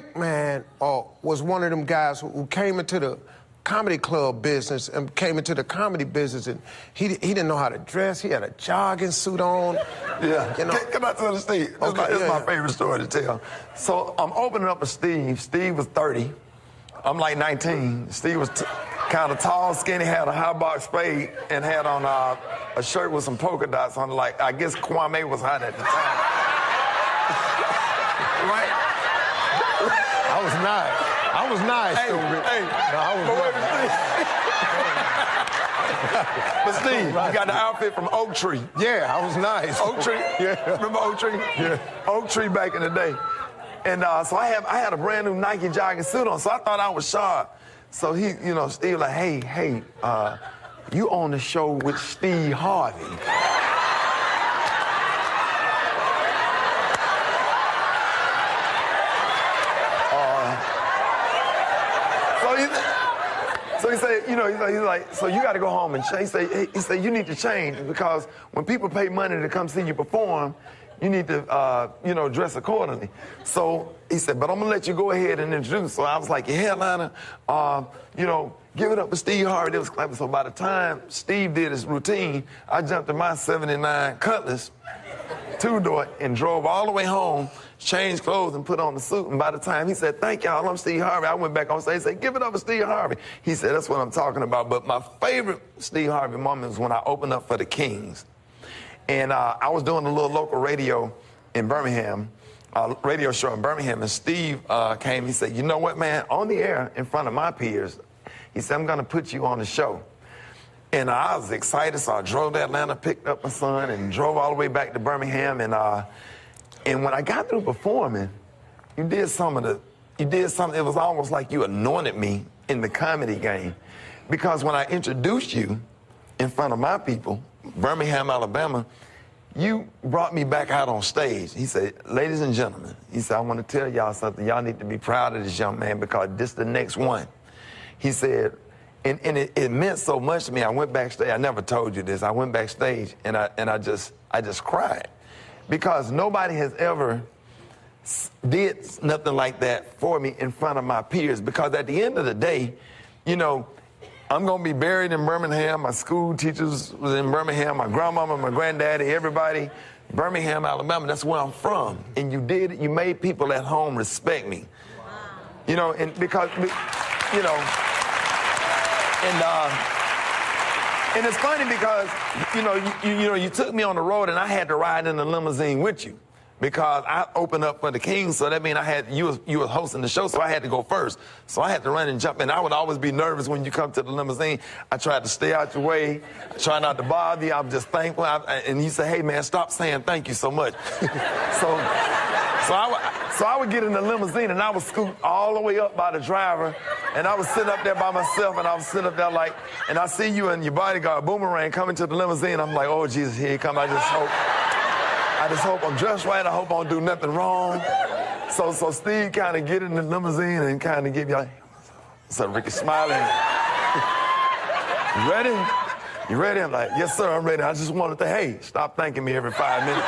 Rick, man, was one of them guys who came into the comedy club business and came into the comedy business, and he didn't know how to dress. He had a jogging suit on. Yeah. You know. Can I tell Steve? This is my favorite story to tell. So I'm opening up with Steve. Steve was 30. I'm like 19. Steve was kind of tall, skinny, had a high box fade, and had on a shirt with some polka dots on it. Like, I guess Kwame was hot at the time. Right? I was nice. I was nice. Hey, no, I was but Steve, you got the outfit from Oak Tree. Yeah, I was nice. Oak Tree? Yeah. Remember Oak Tree? Yeah. Oak Tree back in the day. And so I had a brand new Nike jogging suit on, so I thought I was sharp. So he, Steve like, hey, you on the show with Steve Harvey. So he said, he's like, so you got to go home and change. He said, you need to change because when people pay money to come see you perform, you need to, dress accordingly. So he said, but I'm going to let you go ahead and introduce. So I was like, your headliner, give it up for Steve Harvey. It was clever. So by the time Steve did his routine, I jumped in my 79 Cutlass, two-door, and drove all the way home, changed clothes, and put on the suit. And by the time he said, thank y'all, I'm Steve Harvey, I went back on stage and said, give it up for Steve Harvey. He said, that's what I'm talking about. But my favorite Steve Harvey moment was when I opened up for the Kings. And I was doing a little local radio in Birmingham, radio show in Birmingham, and Steve came. He said, you know what, man, on the air in front of my peers, he said, I'm going to put you on the show. And I was excited, so I drove to Atlanta, picked up my son, and drove all the way back to Birmingham. And when I got through performing, you did something, it was almost like you anointed me in the comedy game. Because when I introduced you in front of my people, Birmingham, Alabama, you brought me back out on stage. He said, ladies and gentlemen, he said, I want to tell y'all something. Y'all need to be proud of this young man because this is the next one. He said, and it meant so much to me. I went backstage. I never told you this. I went backstage and I just cried because nobody has ever did nothing like that for me in front of my peers. Because at the end of the day, I'm going to be buried in Birmingham. My school teachers was in Birmingham. My grandmama, my granddaddy, everybody. Birmingham, Alabama, that's where I'm from. And you made people at home respect me. Wow. And because, and it's funny because, you took me on the road and I had to ride in the limousine with you. Because I opened up for the Kings, so that means you were hosting the show, so I had to go first. So I had to run and jump, and I would always be nervous when you come to the limousine. I tried to stay out your way, I try not to bother you. I'm just thankful. And you say, hey, man, stop saying thank you so much. so I would get in the limousine, and I would scoot all the way up by the driver, and I was sitting up there by myself, and I was sitting up there and I see you and your bodyguard, Boomerang, coming to the limousine. I'm like, oh, Jesus, here he come. I just hope I'm dressed right. I hope I don't do nothing wrong. So Steve kind of get in the limousine and kind of give you what's up, Rickey Smiley? You ready? You ready? I'm like, yes, sir, I'm ready. I just wanted to, hey, stop thanking me every 5 minutes.